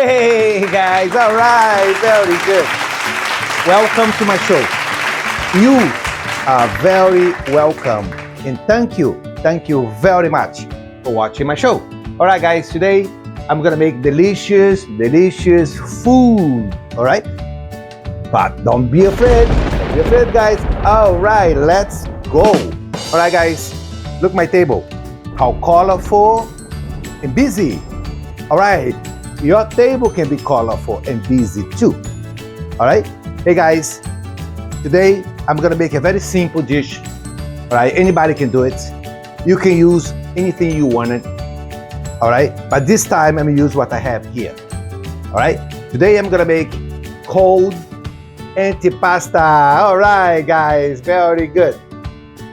Hey guys, all right, very good. Welcome to my show. You are very welcome and thank you very much for watching my show. All right guys, today I'm gonna make delicious food, all right? But don't be afraid guys. All right, let's go. All right guys, look my table. How colorful and busy. All right, your table can be colorful and busy too. All right, hey guys, today I'm gonna make a very simple dish. All right, anybody can do it. You can use anything you wanted. All right, but this time I'm gonna use what I have here. All right, today I'm gonna make cold Antipasta. All right guys, very good.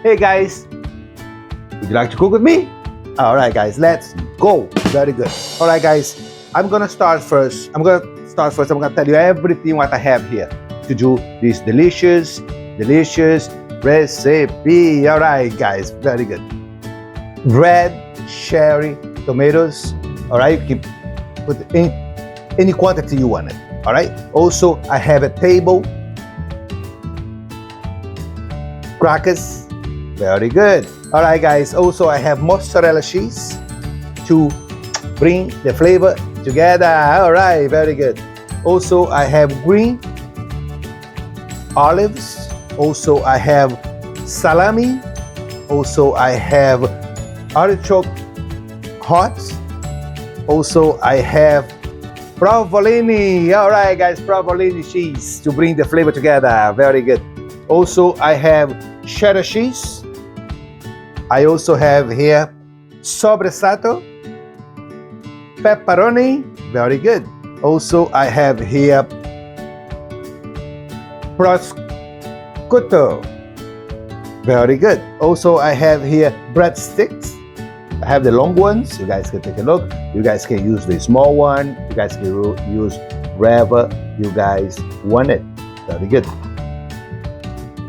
Hey guys, would you like to cook with me? All right guys, let's go. Very good. All right guys, I'm gonna start first. I'm gonna tell you everything what I have here to do this delicious recipe. All right guys, very good. Red cherry tomatoes. All right, you can put in any quantity you want it. All right, also I have a table crackers. Very good. All right guys, also I have mozzarella cheese to bring the flavor together. All right, very good. Also I have green olives. Also I have salami. Also I have artichoke hearts. Also I have provolone. All right guys, provolone cheese to bring the flavor together. Very good. Also I have cheddar cheese. I also have here Sopresatta, pepperoni. Very good. Also I have here prosciutto. Very good. Also I have here breadsticks. I have the long ones. You guys can take a look. You guys can use the small one. You guys can use wherever you guys want it. Very good.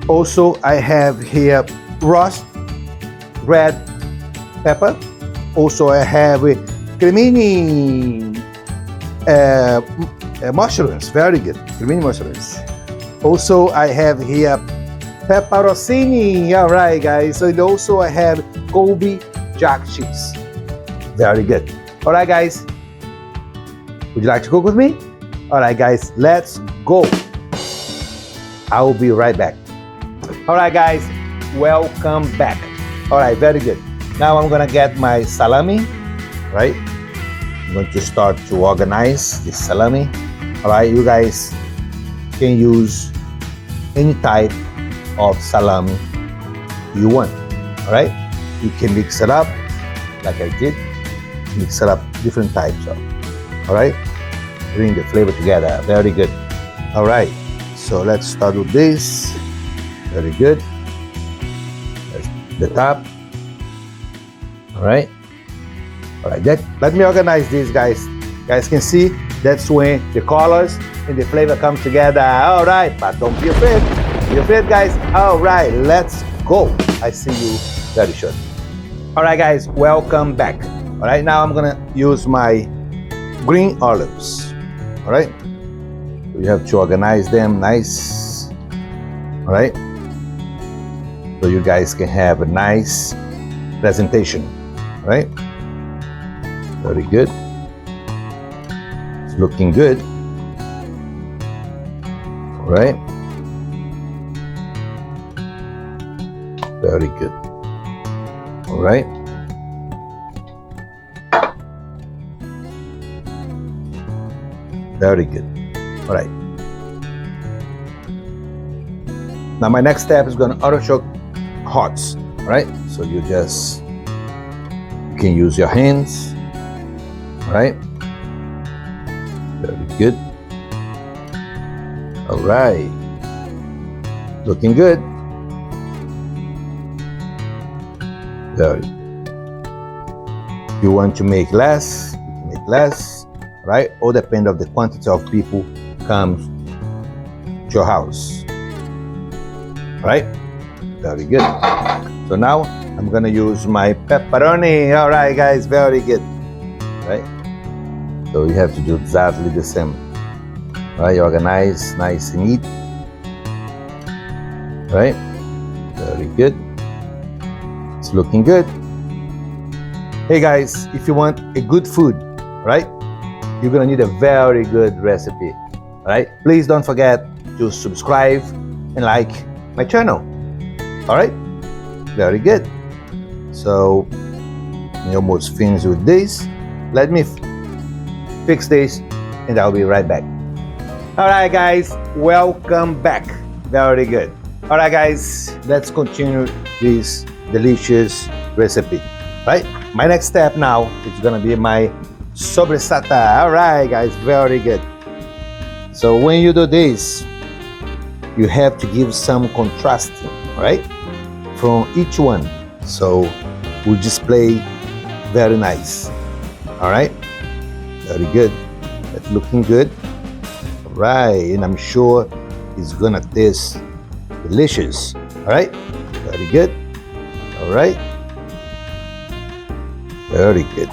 Also I have here roast red pepper. Also I have cremini mushrooms. Very good. Cremini mushrooms. Also I have here pepperochini. All right guys. So also I have Kobe jack cheese. Very good. All right guys, would you like to cook with me? All right guys, let's go. I will be right back. All right guys, welcome back. All right, very good. Now I'm gonna get my salami, right? I'm going to start to organize this salami. All right, you guys can use any type of salami you want. All right, you can mix it up like I did. Mix it up different types of. All right, bring the flavor together. Very good. All right, so let's start with this. Very good. That's the top. All right. All right. Let me organize this, guys. You guys can see that's when the colors and the flavor come together. All right, but don't be afraid. Be afraid, guys. All right, let's go. I see you very short. All right, guys, welcome back. All right, now I'm gonna use my green olives. All right, you have to organize them nice. All right, so you guys can have a nice presentation. All right, very good. It's looking good. All right, very good. All right. Very good. All right. Now my next step is going to artichoke hearts. All right. So you can use your hands. All right. Very good. All right. Looking good. Very good. If you want to make less, you can make less. Right? All depend of the quantity of people comes to your house. Right? Very good. So now I'm gonna use my pepperoni. All right, guys, very good. Right? So you have to do exactly the same. Right, organize, nice and neat. Right, very good. It's looking good. Hey guys, if you want a good food, right, you're gonna need a very good recipe. Right, please don't forget to subscribe and like my channel. All right, very good. So we're almost finished with this. Let me fix this and I'll be right back. All right guys, welcome back. Very good. All right guys, let's continue this delicious recipe. Right, my next step now is gonna be my Sopresatta. All right guys, very good. So when you do this, you have to give some contrasting, right, from each one, so we display very nice. All right, very good. That's looking good. All right, and I'm sure it's gonna taste delicious. All right, very good. All right, very good.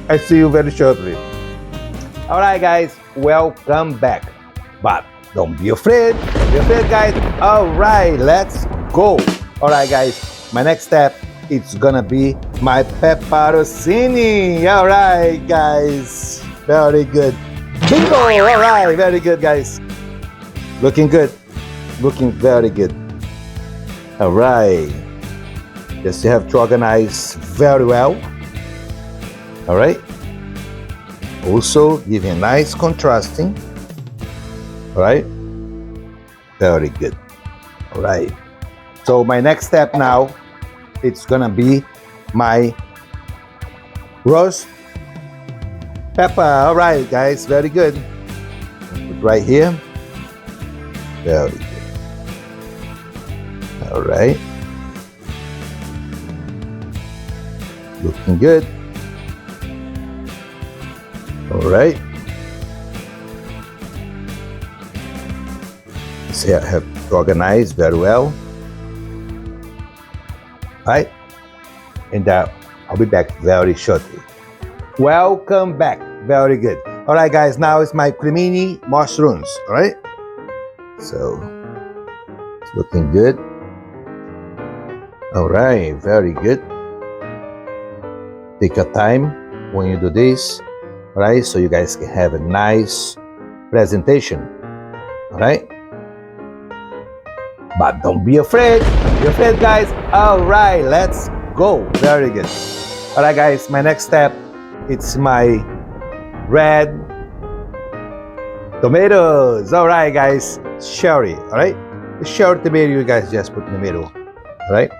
I see you very shortly. All right, guys, welcome back. But don't be afraid. Don't be afraid, guys. All right, let's go. All right, guys, my next step, it's gonna be my pepperoncini. All right, guys, very good. Bingo! All right, very good, guys. Looking good. Looking very good. All right. Just you have to organize very well. All right. Also, giving a nice contrasting. All right. Very good. All right. So my next step now, it's gonna be my roast pepper. All right, guys, very good. Put right here. Very good. All right. Looking good. All right. See, I have to organize very well. Right? And I'll be back very shortly. Welcome back. Very good. All right, guys, now it's my cremini mushrooms. All right. So it's looking good. All right, very good. Take your time when you do this, all right, so you guys can have a nice presentation. All right. But don't be afraid. Don't be afraid, guys. All right, let's go. Very good. All right, guys, my next step, it's my red tomatoes. All right, guys, cherry. All right, the cherry tomato you guys just put in the middle. All right,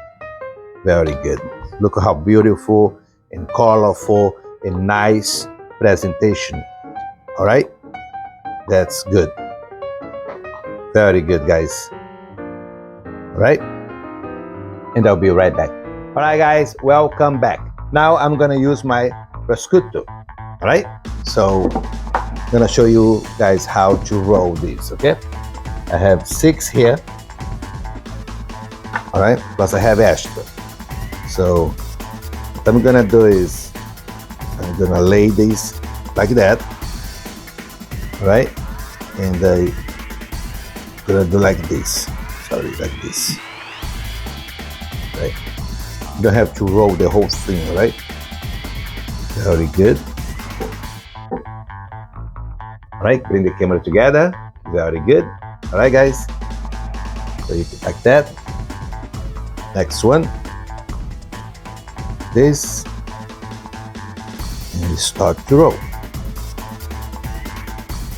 very good. Look how beautiful and colorful and nice presentation. All right, that's good. Very good, guys. All right, and I'll be right back. All right, guys, welcome back. Now I'm gonna use my prosciutto. All right, so I'm gonna show you guys how to roll these. Okay, I have 6 here. All right, plus I have extra. So what I'm gonna do is I'm gonna lay these like that. All right, and I'm gonna do like this. Sorry, like this. Right, you don't have to roll the whole thing. Right, very good. All right, bring the camera together. Very good. All right, guys. So you put like that. Next one. This. And you start to roll.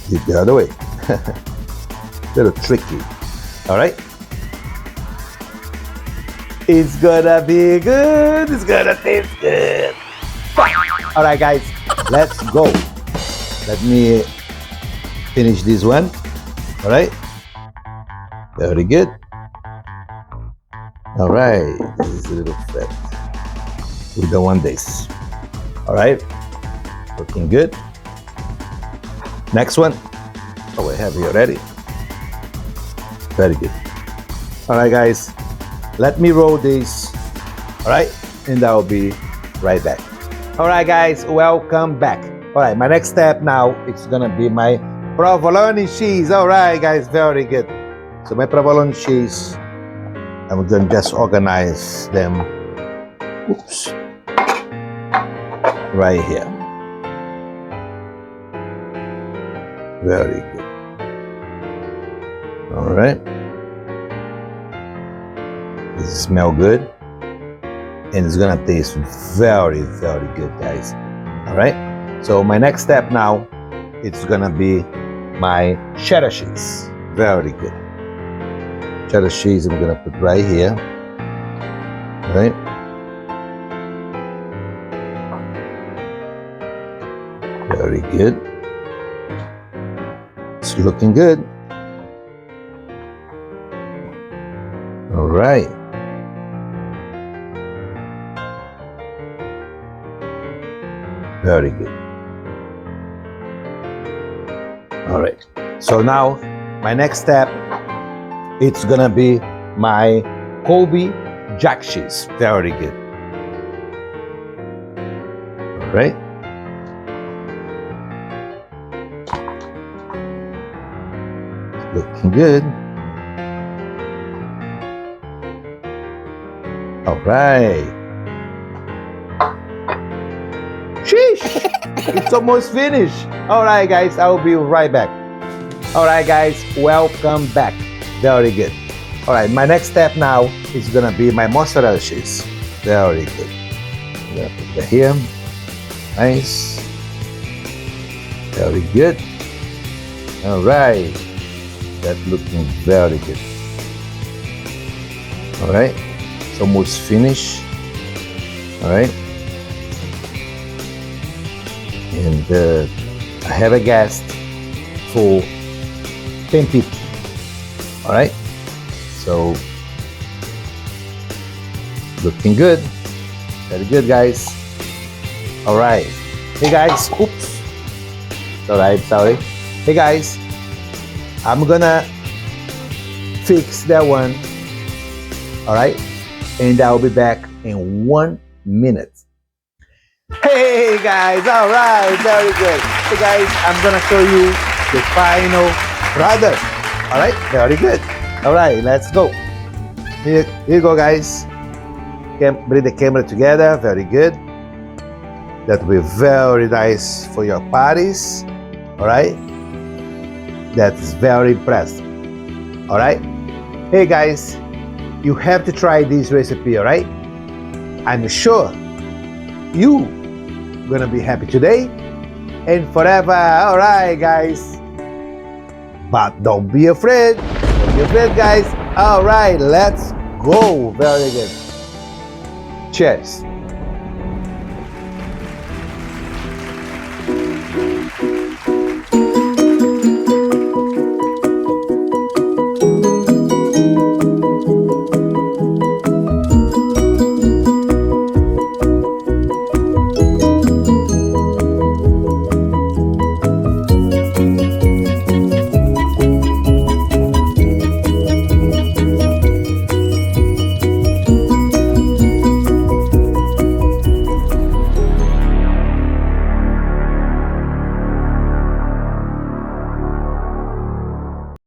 Do it the other way. Little tricky. All right. It's gonna be good. It's gonna taste good. All right, guys. Let's go. Let me finish this one. All right. Very good. All right. This is a little fat. We don't want this. All right. Looking good. Next one. Oh, we have it already. Very good. All right, guys. Let me roll this. All right, and I'll be right back. All right, guys, welcome back. All right, my next step now, it's gonna be my provolone cheese. All right, guys, very good. So my provolone cheese, I'm gonna just organize them. Oops. Right here. Very good. All right. This smells good. And it's gonna taste very, very good, guys. All right. So my next step now, it's gonna be my cheddar cheese. Very good. Cheddar cheese I'm gonna put right here. All right. Very good. It's looking good. All right. Very good. All right. So now my next step, it's gonna be my Colby jack cheese. Very good. All right. Looking good. All right. Sheesh! It's almost finished. All right, guys, I'll be right back. All right, guys, welcome back. Very good. All right, my next step now is gonna be my mozzarella cheese. Very good. I'm gonna put that here. Nice. Very good. All right. That's looking very good. All right, it's almost finished. All right, and I have a guest for 10 people. All right, so looking good, very good, guys. All right, hey guys, oops, all right, sorry. Hey guys, I'm gonna fix that one, all right? And I'll be back in 1 minute. Hey guys, all right, very good. Hey guys, I'm gonna show you the final product. All right, very good. All right, let's go. Here you go, guys. Bring the camera together, very good. That will be very nice for your parties, all right? That's very impressive. All right. Hey guys, you have to try this recipe, all right? I'm sure you gonna be happy today and forever. All right, guys. But don't be afraid. Don't be afraid, guys. All right, let's go. Very good. Cheers.